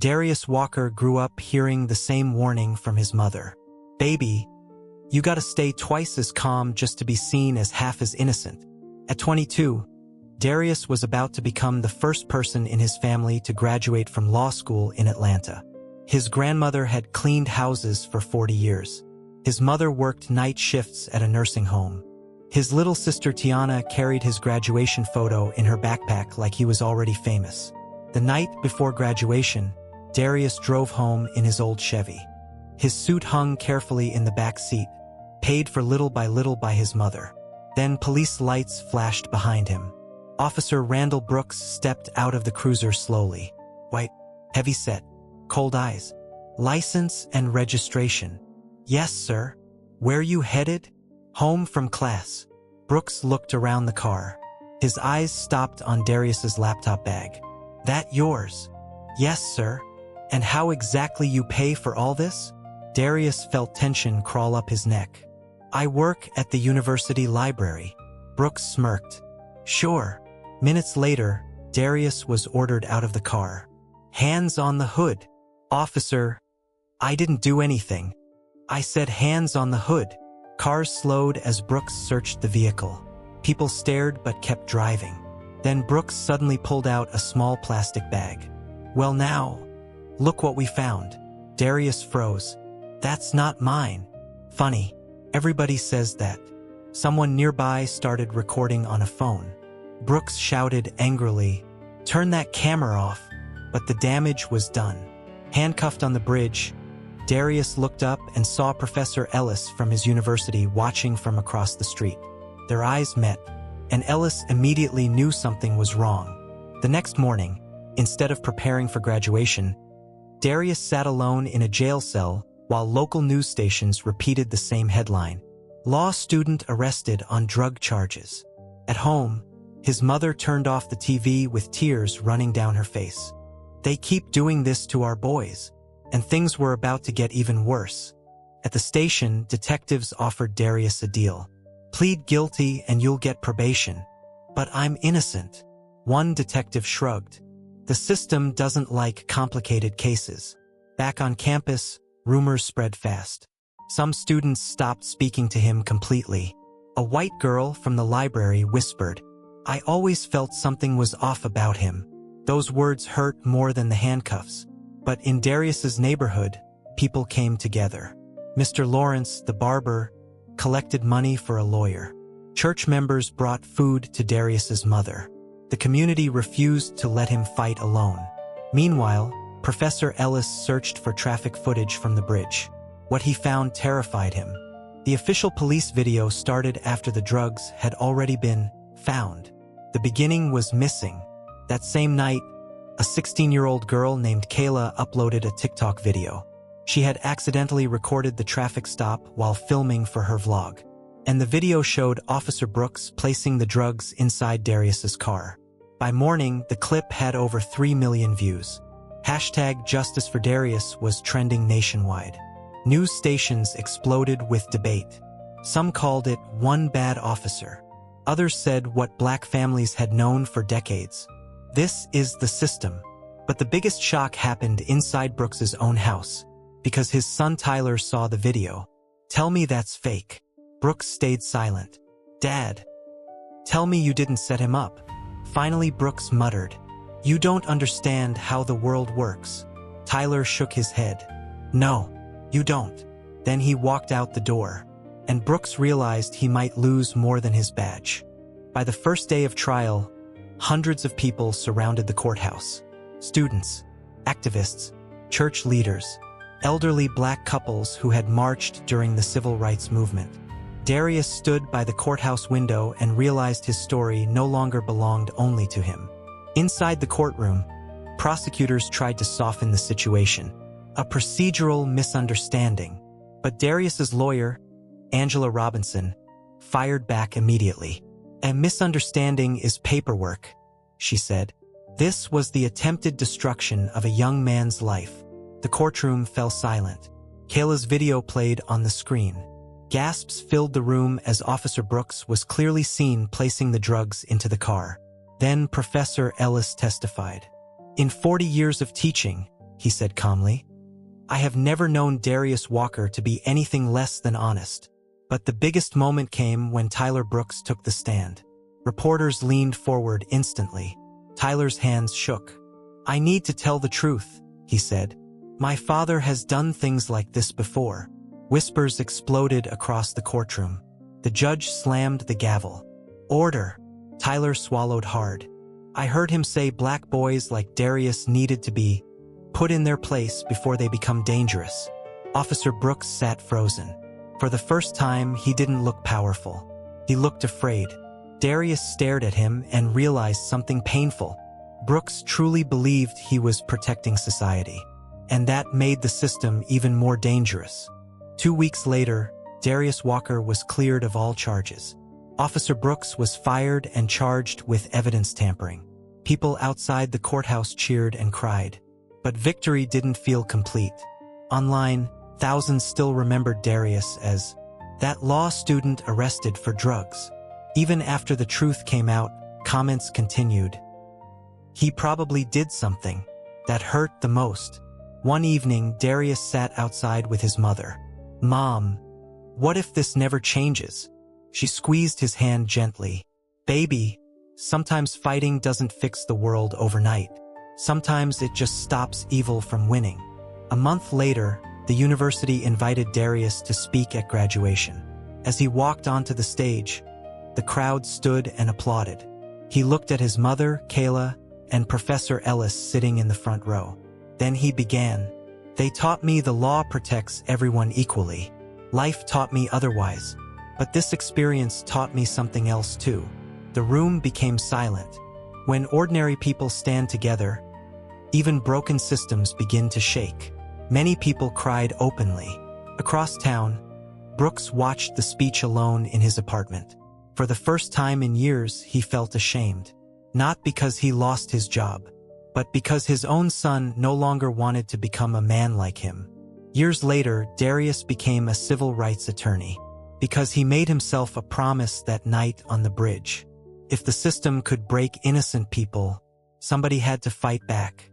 Darius Walker grew up hearing the same warning from his mother. "Baby, you gotta stay twice as calm just to be seen as half as innocent." At 22, Darius was about to become the first person in his family to graduate from law school in Atlanta. His grandmother had cleaned houses for 40 years. His mother worked night shifts at a nursing home. His little sister Tiana carried his graduation photo in her backpack like he was already famous. The night before graduation, Darius drove home in his old Chevy. His suit hung carefully in the back seat, paid for little by his mother. Then police lights flashed behind him. Officer Randall Brooks stepped out of the cruiser slowly. White, heavy-set, cold eyes. "License and registration." "Yes, sir." "Where you headed?" "Home from class." Brooks looked around the car. His eyes stopped on Darius's laptop bag. "That yours?" "Yes, sir." "And how exactly you pay for all this?" Darius felt tension crawl up his neck. "I work at the university library." Brooks smirked. "Sure." Minutes later, Darius was ordered out of the car. "Hands on the hood." "Officer, I didn't do anything." "I said hands on the hood." Cars slowed as Brooks searched the vehicle. People stared but kept driving. Then Brooks suddenly pulled out a small plastic bag. "Well now, look what we found." Darius froze. "That's not mine." "Funny. Everybody says that." Someone nearby started recording on a phone. Brooks shouted angrily, "Turn that camera off." But the damage was done. Handcuffed on the bridge, Darius looked up and saw Professor Ellis from his university watching from across the street. Their eyes met, and Ellis immediately knew something was wrong. The next morning, instead of preparing for graduation, Darius sat alone in a jail cell while local news stations repeated the same headline: "Law student arrested on drug charges." At home, his mother turned off the TV with tears running down her face. "They keep doing this to our boys." And things were about to get even worse. At the station, detectives offered Darius a deal. "Plead guilty and you'll get probation." "But I'm innocent." One detective shrugged. "The system doesn't like complicated cases." Back on campus, rumors spread fast. Some students stopped speaking to him completely. A white girl from the library whispered, "I always felt something was off about him." Those words hurt more than the handcuffs. But in Darius's neighborhood, people came together. Mr. Lawrence, the barber, collected money for a lawyer. Church members brought food to Darius's mother. The community refused to let him fight alone. Meanwhile, Professor Ellis searched for traffic footage from the bridge. What he found terrified him. The official police video started after the drugs had already been found. The beginning was missing. That same night, a 16-year-old girl named Kayla uploaded a TikTok video. She had accidentally recorded the traffic stop while filming for her vlog. And the video showed Officer Brooks placing the drugs inside Darius's car. By morning, the clip had over 3 million views. #JusticeForDarius was trending nationwide. News stations exploded with debate. Some called it one bad officer. Others said what black families had known for decades. This is the system. But the biggest shock happened inside Brooks's own house, because his son Tyler saw the video. "Tell me that's fake." Brooks stayed silent. "Dad, tell me you didn't set him up." Finally, Brooks muttered, "You don't understand how the world works." Tyler shook his head. "No, you don't." Then he walked out the door, and Brooks realized he might lose more than his badge. By the first day of trial, hundreds of people surrounded the courthouse. Students, activists, church leaders, elderly black couples who had marched during the civil rights movement. Darius stood by the courthouse window and realized his story no longer belonged only to him. Inside the courtroom, prosecutors tried to soften the situation. A procedural misunderstanding. But Darius's lawyer, Angela Robinson, fired back immediately. "A misunderstanding is paperwork," she said. This was the attempted destruction of a young man's life. The courtroom fell silent. Kayla's video played on the screen. Gasps filled the room as Officer Brooks was clearly seen placing the drugs into the car. Then Professor Ellis testified. In 40 years of teaching, he said calmly. I have never known Darius Walker to be anything less than honest. But the biggest moment came when Tyler Brooks took the stand. Reporters leaned forward instantly. Tyler's hands shook. I need to tell the truth, he said. My father has done things like this before. Whispers exploded across the courtroom. The judge slammed the gavel. Order. Tyler swallowed hard. I heard him say black boys like Darius needed to be put in their place before they become dangerous. Officer Brooks sat frozen. For the first time, he didn't look powerful. He looked afraid. Darius stared at him and realized something painful. Brooks truly believed he was protecting society. And that made the system even more dangerous. 2 weeks later, Darius Walker was cleared of all charges. Officer Brooks was fired and charged with evidence tampering. People outside the courthouse cheered and cried. But victory didn't feel complete. Online, thousands still remembered Darius as that law student arrested for drugs. Even after the truth came out, comments continued. He probably did something that hurt the most. One evening, Darius sat outside with his mother. Mom, what if this never changes? She squeezed his hand gently. Baby, sometimes fighting doesn't fix the world overnight. Sometimes it just stops evil from winning. A month later, the university invited Darius to speak at graduation. As he walked onto the stage, the crowd stood and applauded. He looked at his mother, Kayla, and Professor Ellis sitting in the front row. Then he began. They taught me the law protects everyone equally. Life taught me otherwise. But this experience taught me something else too. The room became silent. When ordinary people stand together, even broken systems begin to shake. Many people cried openly. Across town, Brooks watched the speech alone in his apartment. For the first time in years, he felt ashamed. Not because he lost his job, but because his own son no longer wanted to become a man like him. Years later, Darius became a civil rights attorney because he made himself a promise that night on the bridge. If the system could break innocent people, somebody had to fight back.